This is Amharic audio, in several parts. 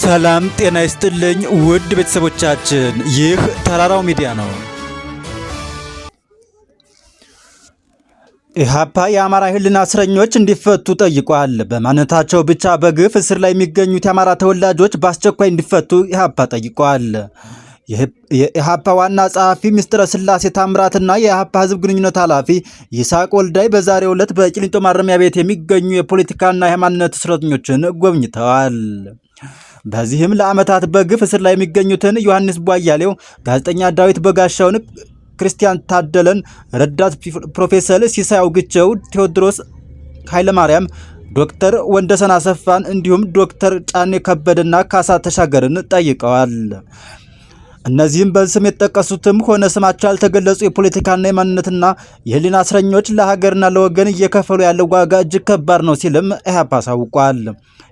ሰላም ጤና ይስጥልኝ ውድ ቤተሰቦቻችን፣ ይህ ተራራው ሚዲያ ነው። ኢህአፓ የአማራ ህልና እስረኞች እንዲፈቱ ጠይቋል። በማንነታቸው ብቻ በግፍ እስር ላይ የሚገኙት የአማራ ተወላጆች በአስቸኳይ እንዲፈቱ ኢህአፓ ጠይቋል። የኢህአፓ ዋና ጸሐፊ ምስጢረ ስላሴ ታምራትና የኢህአፓ ህዝብ ግንኙነት ኃላፊ ይስሐቅ ወልዳይ በዛሬው ዕለት በቂሊንጦ ማረሚያ ቤት የሚገኙ የፖለቲካና የሃይማኖት እስረኞችን ጎብኝተዋል። በዚህም ለዓመታት በግፍ እስር ላይ የሚገኙትን ዮሐንስ ቧያሌው፣ ጋዜጠኛ ዳዊት በጋሻውን፣ ክርስቲያን ታደለን፣ ረዳት ፕሮፌሰር ሲሳይ አውግቸው፣ ቴዎድሮስ ኃይለማርያም፣ ዶክተር ወንደሰን አሰፋን እንዲሁም ዶክተር ጫኔ ከበደና ካሳ ተሻገርን ጠይቀዋል። እነዚህም በስም የተጠቀሱትም ሆነ ስማቸው ያልተገለጹ የፖለቲካና የማንነትና የህሊና እስረኞች ለሀገርና ለወገን እየከፈሉ ያለው ዋጋ እጅግ ከባድ ነው ሲልም ኢህአፓ አሳውቋል።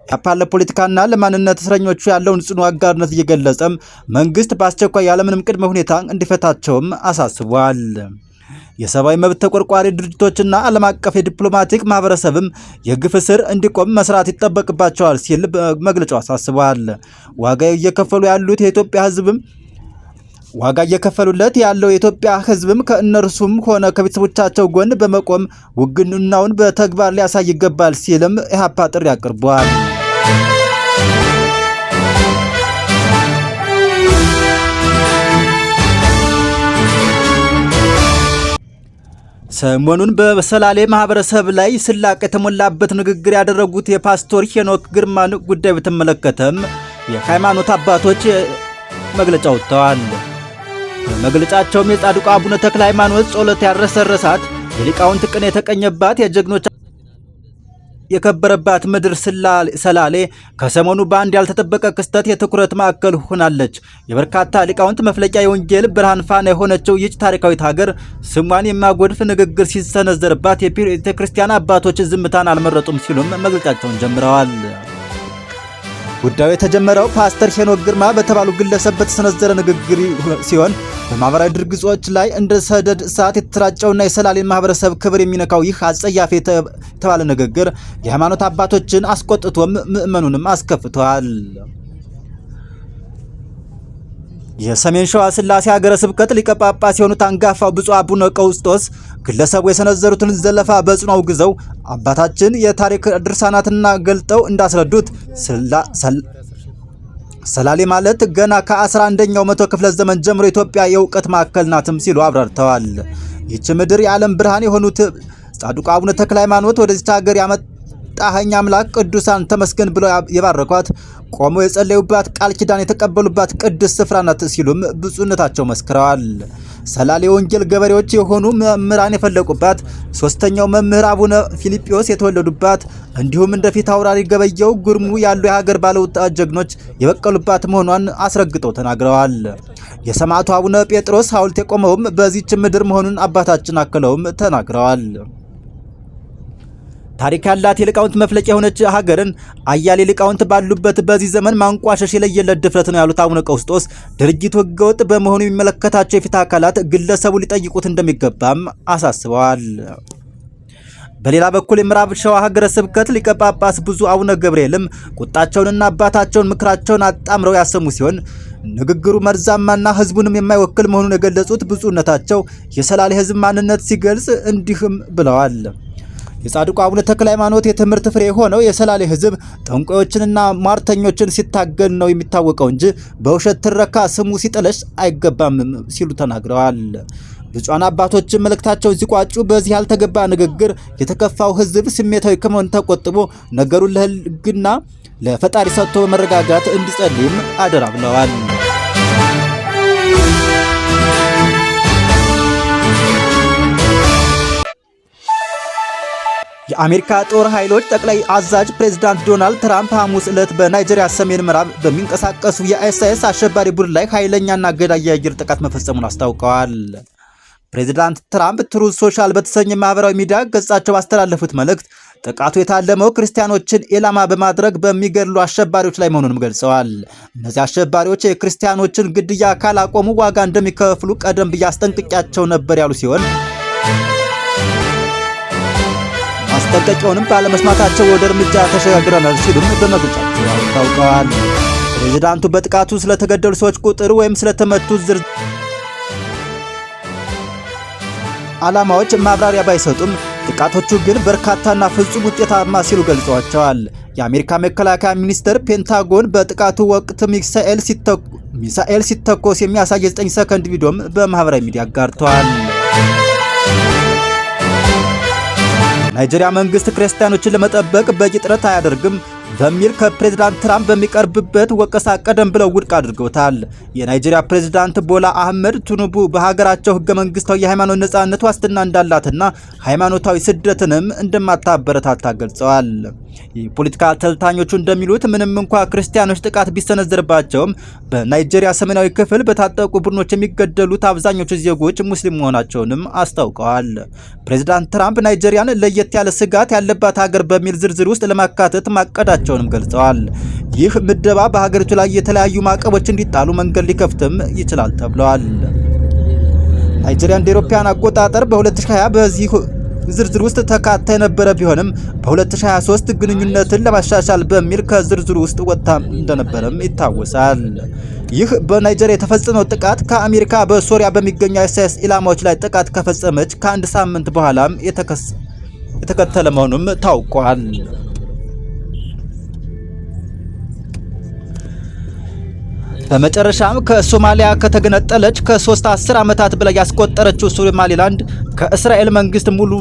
ኢህአፓ ለፖለቲካና ለማንነት እስረኞቹ ያለውን ጽኑ አጋርነት እየገለጸም መንግስት በአስቸኳይ ያለምንም ቅድመ ሁኔታ እንዲፈታቸውም አሳስቧል። የሰብአዊ መብት ተቆርቋሪ ድርጅቶችና ዓለም አቀፍ የዲፕሎማቲክ ማህበረሰብም የግፍ እስር እንዲቆም መስራት ይጠበቅባቸዋል ሲል በመግለጫው አሳስቧል። ዋጋ እየከፈሉለት ያለው የኢትዮጵያ ህዝብም ከእነርሱም ሆነ ከቤተሰቦቻቸው ጎን በመቆም ውግንናውን በተግባር ሊያሳይ ይገባል ሲልም ኢህአፓ ጥሪ አቅርቧል። ሰሞኑን በሰላሌ ማህበረሰብ ላይ ስላቅ የተሞላበት ንግግር ያደረጉት የፓስተር ሄኖክ ግርማን ጉዳይ በተመለከተም የሃይማኖት አባቶች መግለጫ ወጥተዋል። በመግለጫቸውም የጻድቁ አቡነ ተክለ ሃይማኖት ጸሎት ያረሰረሳት፣ የሊቃውንት ቅኔ የተቀኘባት፣ የጀግኖች የከበረባት ምድር ሰላሌ ከሰሞኑ በአንድ ያልተጠበቀ ክስተት የትኩረት ማዕከል ሆናለች። የበርካታ ሊቃውንት መፍለቂያ የወንጌል ብርሃን ፋና የሆነችው ይህች ታሪካዊት ሀገር ስሟን የማጎድፍ ንግግር ሲሰነዘርባት የቤተ ክርስቲያን አባቶች ዝምታን አልመረጡም ሲሉም መግለጫቸውን ጀምረዋል። ጉዳዩ የተጀመረው ፓስተር ሄኖክ ግርማ በተባሉ ግለሰብ በተሰነዘረ ንግግር ሲሆን በማህበራዊ ድረገጾች ላይ እንደ ሰደድ እሳት የተሰራጨውና የሰላሌን ማህበረሰብ ክብር የሚነካው ይህ አጸያፊ የተባለ ንግግር የሃይማኖት አባቶችን አስቆጥቶም ምዕመኑንም አስከፍቷል። የሰሜን ሸዋ ስላሴ ሀገረ ስብከት ሊቀ ጳጳስ የሆኑት አንጋፋው ብፁዕ አቡነ ቀውስጦስ ግለሰቡ የሰነዘሩትን ዘለፋ በጽኑ አውግዘው አባታችን የታሪክ ድርሳናትና ገልጠው እንዳስረዱት ሰላሌ ማለት ገና ከ11ኛው መቶ ክፍለ ዘመን ጀምሮ ኢትዮጵያ የእውቀት ማዕከል ናትም ሲሉ አብራርተዋል። ይህች ምድር የዓለም ብርሃን የሆኑት ጻድቁ አቡነ ተክለ ሃይማኖት ወደዚች ሀገር ያመጣኸኝ አምላክ ቅዱሳን ተመስገን ብለው የባረኳት፣ ቆመው የጸለዩባት፣ ቃል ኪዳን የተቀበሉባት ቅዱስ ስፍራ ናት ሲሉም ብፁዕነታቸው መስክረዋል። ሰላሌ ወንጌል ገበሬዎች የሆኑ መምህራን የፈለቁባት፣ ሶስተኛው መምህር አቡነ ፊልጶስ የተወለዱባት እንዲሁም እንደ ፊት አውራሪ ገበየው ጉርሙ ያሉ የሀገር ባለውለታ ጀግኖች የበቀሉባት መሆኗን አስረግጠው ተናግረዋል። የሰማዕቱ አቡነ ጴጥሮስ ሐውልት የቆመውም በዚህች ምድር መሆኑን አባታችን አክለውም ተናግረዋል። ታሪክ ያላት የሊቃውንት መፍለቂያ የሆነች ሀገርን አያሌ ሊቃውንት ባሉበት በዚህ ዘመን ማንቋሸሽ የለየለት ድፍረት ነው ያሉት አቡነ ቀውስጦስ ድርጊቱ ህገወጥ በመሆኑ የሚመለከታቸው የፍትህ አካላት ግለሰቡ ሊጠይቁት እንደሚገባም አሳስበዋል። በሌላ በኩል የምዕራብ ሸዋ ሀገረ ስብከት ሊቀ ጳጳስ ብፁዕ አቡነ ገብርኤልም ቁጣቸውንና አባታቸውን ምክራቸውን አጣምረው ያሰሙ ሲሆን ንግግሩ መርዛማና ህዝቡንም የማይወክል መሆኑን የገለጹት ብፁዕነታቸው የሰላሌ ህዝብ ማንነት ሲገልጽ እንዲህም ብለዋል። የጻድቁ አቡነ ተክለ ሃይማኖት የትምህርት ፍሬ የሆነው የሰላሌ ህዝብ ጠንቋዮችንና ሟርተኞችን ሲታገል ነው የሚታወቀው እንጂ በውሸት ትረካ ስሙ ሲጠለሽ አይገባም ሲሉ ተናግረዋል። ብፁዓን አባቶች መልእክታቸውን ሲቋጩ በዚህ ያልተገባ ንግግር የተከፋው ህዝብ ስሜታዊ ከመሆን ተቆጥቦ ነገሩን ለህግና ለፈጣሪ ሰጥቶ በመረጋጋት እንዲጸልይም አደራ ብለዋል። የአሜሪካ ጦር ኃይሎች ጠቅላይ አዛዥ ፕሬዝዳንት ዶናልድ ትራምፕ ሐሙስ ዕለት በናይጄሪያ ሰሜን ምዕራብ በሚንቀሳቀሱ የአይኤስ አሸባሪ ቡድን ላይ ኃይለኛና ገዳይ የአየር ጥቃት መፈጸሙን አስታውቀዋል። ፕሬዝዳንት ትራምፕ ትሩዝ ሶሻል በተሰኘ ማህበራዊ ሚዲያ ገጻቸው ባስተላለፉት መልእክት ጥቃቱ የታለመው ክርስቲያኖችን ኢላማ በማድረግ በሚገድሉ አሸባሪዎች ላይ መሆኑንም ገልጸዋል። እነዚህ አሸባሪዎች የክርስቲያኖችን ግድያ ካላቆሙ ዋጋ እንደሚከፍሉ ቀደም ብዬ አስጠንቅቄያቸው ነበር ያሉ ሲሆን ማስጠንቀቂያውንም ባለመስማታቸው ወደ እርምጃ ተሸጋግረናል ሲሉም በመግለጫቸው አስታውቀዋል። ፕሬዝዳንቱ በጥቃቱ ስለተገደሉ ሰዎች ቁጥር ወይም ስለተመቱት ዝርዝር ዓላማዎች ማብራሪያ ባይሰጡም ጥቃቶቹ ግን በርካታና ፍጹም ውጤታማ ሲሉ ገልጸዋቸዋል። የአሜሪካ መከላከያ ሚኒስቴር ፔንታጎን በጥቃቱ ወቅት ሚሳኤል ሲተኮስ የሚያሳይ 9 ሰከንድ ቪዲዮም በማህበራዊ ሚዲያ አጋርተዋል። ናይጄሪያ መንግስት ክርስቲያኖችን ለመጠበቅ በቂ ጥረት አያደርግም በሚል ከፕሬዝዳንት ትራምፕ በሚቀርብበት ወቀሳ ቀደም ብለው ውድቅ አድርገውታል። የናይጄሪያ ፕሬዝዳንት ቦላ አህመድ ቲኑቡ በሀገራቸው ህገ መንግስታዊ የሃይማኖት ነጻነት ዋስትና እንዳላትና ሃይማኖታዊ ስደትንም እንደማታበረታታ ገልጸዋል። የፖለቲካ ተንታኞቹ እንደሚሉት ምንም እንኳ ክርስቲያኖች ጥቃት ቢሰነዘርባቸውም በናይጄሪያ ሰሜናዊ ክፍል በታጠቁ ቡድኖች የሚገደሉት አብዛኞቹ ዜጎች ሙስሊም መሆናቸውንም አስታውቀዋል። ፕሬዝዳንት ትራምፕ ናይጄሪያን ለየት ያለ ስጋት ያለባት ሀገር በሚል ዝርዝር ውስጥ ለማካተት ማቀዳቸውንም ገልጸዋል። ይህ ምደባ በሀገሪቱ ላይ የተለያዩ ማዕቀቦች እንዲጣሉ መንገድ ሊከፍትም ይችላል ተብለዋል። ናይጄሪያ እንደ አውሮፓውያን አቆጣጠር በ2020 በዚህ ዝርዝር ውስጥ ተካታ የነበረ ቢሆንም በ2023 ግንኙነትን ለማሻሻል በሚል ከዝርዝሩ ውስጥ ወጥታ እንደነበረም ይታወሳል። ይህ በናይጄሪያ የተፈጸመው ጥቃት ከአሜሪካ በሶሪያ በሚገኙ አይኤስ ኢላማዎች ላይ ጥቃት ከፈጸመች ከአንድ ሳምንት በኋላም የተከተለ መሆኑም ታውቋል። በመጨረሻም ከሶማሊያ ከተገነጠለች ከ3 10 ዓመታት በላይ ያስቆጠረችው ሶማሊላንድ ከእስራኤል መንግስት ሙሉ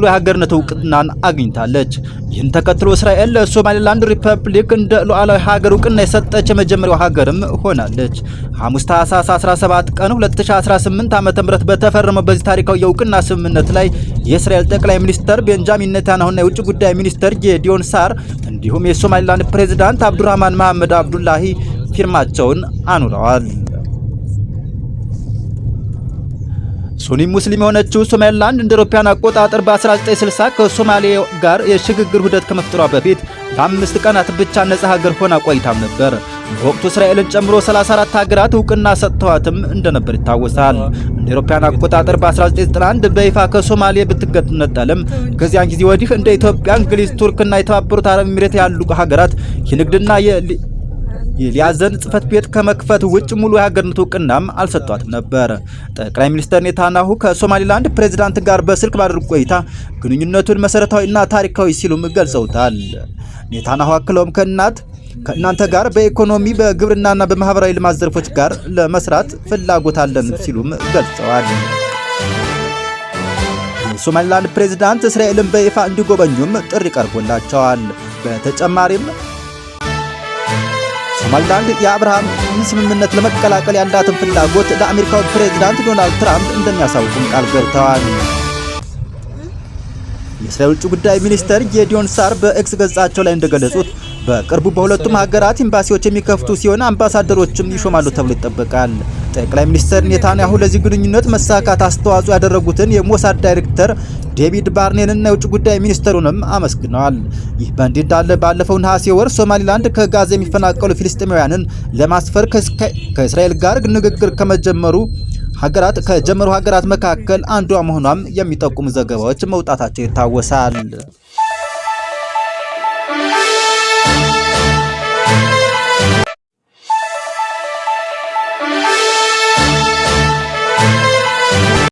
የሀገርነት እውቅናን አግኝታለች። ይህን ተከትሎ እስራኤል ለሶማሊላንድ ሪፐብሊክ እንደ ሉዓላዊ ሀገር እውቅና የሰጠች የመጀመሪያው ሀገርም ሆናለች። ሐሙስ ታህሳስ 17 ቀን 2018 ዓ.ም በተፈረመው በዚህ ታሪካዊ የእውቅና ስምምነት ላይ የእስራኤል ጠቅላይ ሚኒስትር ቤንጃሚን ኔታንያሁና የውጭ ጉዳይ ሚኒስትር ጌዲዮን ሳር እንዲሁም የሶማሊላንድ ፕሬዝዳንት አብዱራህማን መሐመድ አብዱላሂ ፊርማቸውን አኑረዋል። ሱኒ ሙስሊም የሆነችው ሶማሊላንድ እንደ አውሮፓውያን አቆጣጠር በ1960 ከሶማሊያ ጋር የሽግግር ውህደት ከመፍጠሯ በፊት ለ5 ቀናት ብቻ ነጻ ሀገር ሆና ቆይታም ነበር። በወቅቱ እስራኤልን ጨምሮ 34 ሀገራት እውቅና ሰጥተዋትም እንደነበር ይታወሳል። እንደ አውሮፓውያን አቆጣጠር በ1991 በይፋ ከሶማሊያ ብትገነጠልም ከዚያን ጊዜ ወዲህ እንደ ኢትዮጵያ፣ እንግሊዝ፣ ቱርክና የተባበሩት አረብ ኤሚሬት ያሉ ሀገራት የንግድና የሊያዘን ጽህፈት ቤት ከመክፈት ውጭ ሙሉ የሀገርነት እውቅናም አልሰጧትም ነበር። ጠቅላይ ሚኒስትር ኔታንያሁ ከሶማሊላንድ ፕሬዝዳንት ጋር በስልክ ባደረጉ ቆይታ ግንኙነቱን መሰረታዊና ታሪካዊ ሲሉም ገልጸውታል። ኔታንያሁ አክለውም ከእናንተ ጋር በኢኮኖሚ በግብርናና በማህበራዊ ልማት ዘርፎች ጋር ለመስራት ፍላጎት አለን ሲሉም ገልጸዋል። የሶማሊላንድ ፕሬዝዳንት እስራኤልን በይፋ እንዲጎበኙም ጥሪ ቀርቦላቸዋል። በተጨማሪም ሶማሊላንድ የአብርሃም ስምምነት ለመቀላቀል ያላትን ፍላጎት ለአሜሪካው ፕሬዝዳንት ዶናልድ ትራምፕ እንደሚያሳውቁም ቃል ገብተዋል። የእስራኤል ውጭ ጉዳይ ሚኒስትር ጌዲዮን ሳር በኤክስ ገጻቸው ላይ እንደገለጹት በቅርቡ በሁለቱም ሀገራት ኤምባሲዎች የሚከፍቱ ሲሆን አምባሳደሮችም ይሾማሉ ተብሎ ይጠበቃል። ጠቅላይ ሚኒስትር ኔታንያሁ ለዚህ ግንኙነት መሳካት አስተዋጽኦ ያደረጉትን የሞሳድ ዳይሬክተር ዴቪድ ባርኔንና የውጭ ጉዳይ ሚኒስትሩንም አመስግነዋል። ይህ በእንዲህ እንዳለ ባለፈው ነሐሴ ወር ሶማሊላንድ ከጋዛ የሚፈናቀሉ ፊልስጤማውያንን ለማስፈር ከእስራኤል ጋር ንግግር ከጀመሩ ሀገራት መካከል አንዷ መሆኗም የሚጠቁሙ ዘገባዎች መውጣታቸው ይታወሳል።